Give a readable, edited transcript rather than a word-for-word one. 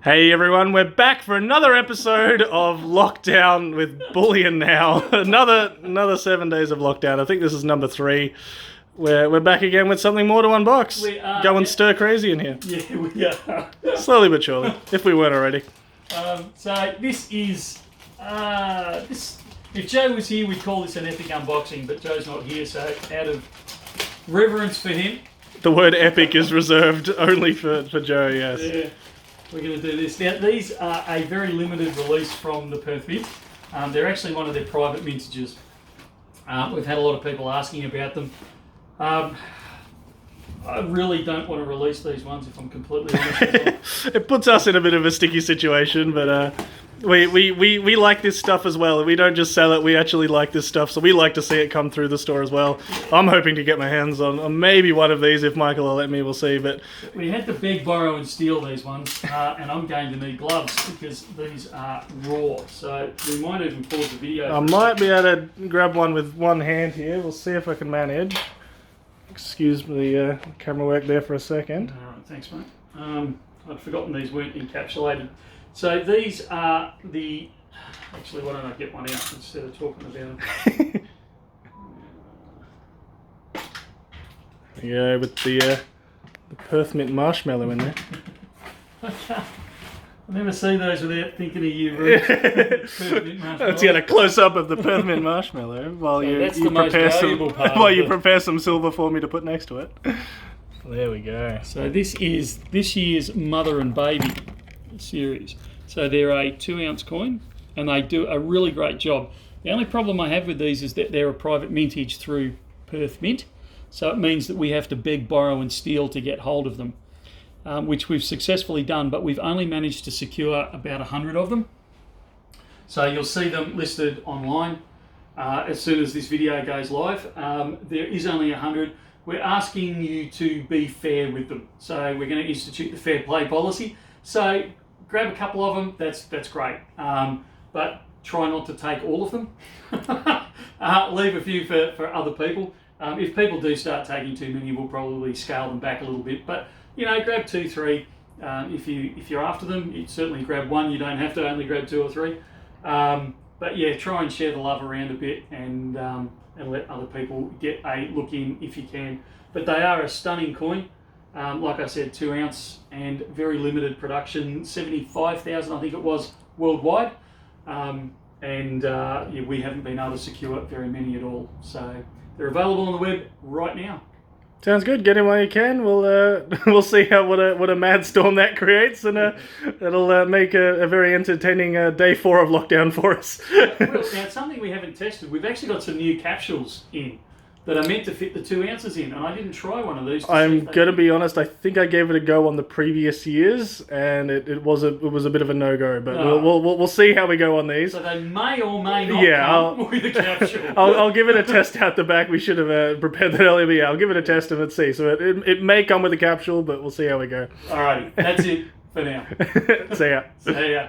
Hey everyone, we're back for another episode of Lockdown with Bullion Now. Another 7 days of lockdown. I think this is number 3. We're back again with something more to unbox. We are. Go and stir crazy in here. Yeah, we are. Slowly but surely, if we weren't already. So this is If Joe was here, we'd call this an epic unboxing, but Joe's not here, so out of reverence for him, The word epic is reserved only for Joe, yes. yeah, we're going to do this. Now, these are a very limited release from the Perth Mint. They're actually one of their private mintages. We've had a lot of people asking about them. I really don't want to release these ones, if I'm completely honest with you. It puts us in a bit of a sticky situation, but we like this stuff as well. We don't just sell it, we actually like this stuff, so we like to see it come through the store as well. I'm hoping to get my hands on maybe one of these if Michael will let me, we'll see. But we had to beg, borrow and steal these ones, and I'm going to need gloves because these are raw, so we might even pause the video. I might be able to grab one with one hand here. We'll see if I can manage. Excuse the camera work there for a second. Alright, thanks mate. I'd forgotten these weren't encapsulated. So these are the... Actually, why don't I get one out instead of talking about them? Yeah, with the Perth Mint marshmallow in there. I never see those without thinking of you, Ruth. Let's get a close-up of the Perth Mint marshmallow while you prepare some silver for me to put next to it. There we go. So this is this year's Mother and Baby series. So they're a 2-ounce coin, and they do a really great job. The only problem I have with these is that they're a private mintage through Perth Mint, so it means that we have to beg, borrow and steal to get hold of them, which we've successfully done, but we've only managed to secure about 100 of them. So you'll see them listed online as soon as this video goes live. There is only 100. We're asking you to be fair with them. So we're going to institute the fair play policy. So grab a couple of them, that's great. But try not to take all of them. Leave a few for other people. If people do start taking too many, we'll probably scale them back a little bit. But you know, grab 2, 3. If you're after them, you certainly grab 1. You don't have to only grab 2 or 3. But yeah, try and share the love around a bit and let other people get a look in if you can. But they are a stunning coin. Like I said, 2 ounce and very limited production, 75,000 I think it was worldwide. Yeah, we haven't been able to secure very many at all. So they're available on the web right now. Sounds good. Get in while you can. We'll see what a mad storm that creates, and it'll make a very entertaining day 4 of lockdown for us. Now, it's something we haven't tested. We've actually got some new capsules in that are meant to fit the 2 ounces in, and I didn't try one of these. I'm gonna be honest. I think I gave it a go on the previous years, and it was a bit of a no-go. But we'll see how we go on these. So they may or may not come with a capsule. I'll give it a test out the back. We should have prepared that earlier. But yeah, I'll give it a test and let's see. So it may come with a capsule, but we'll see how we go. Alrighty, that's it for now. See ya. See ya.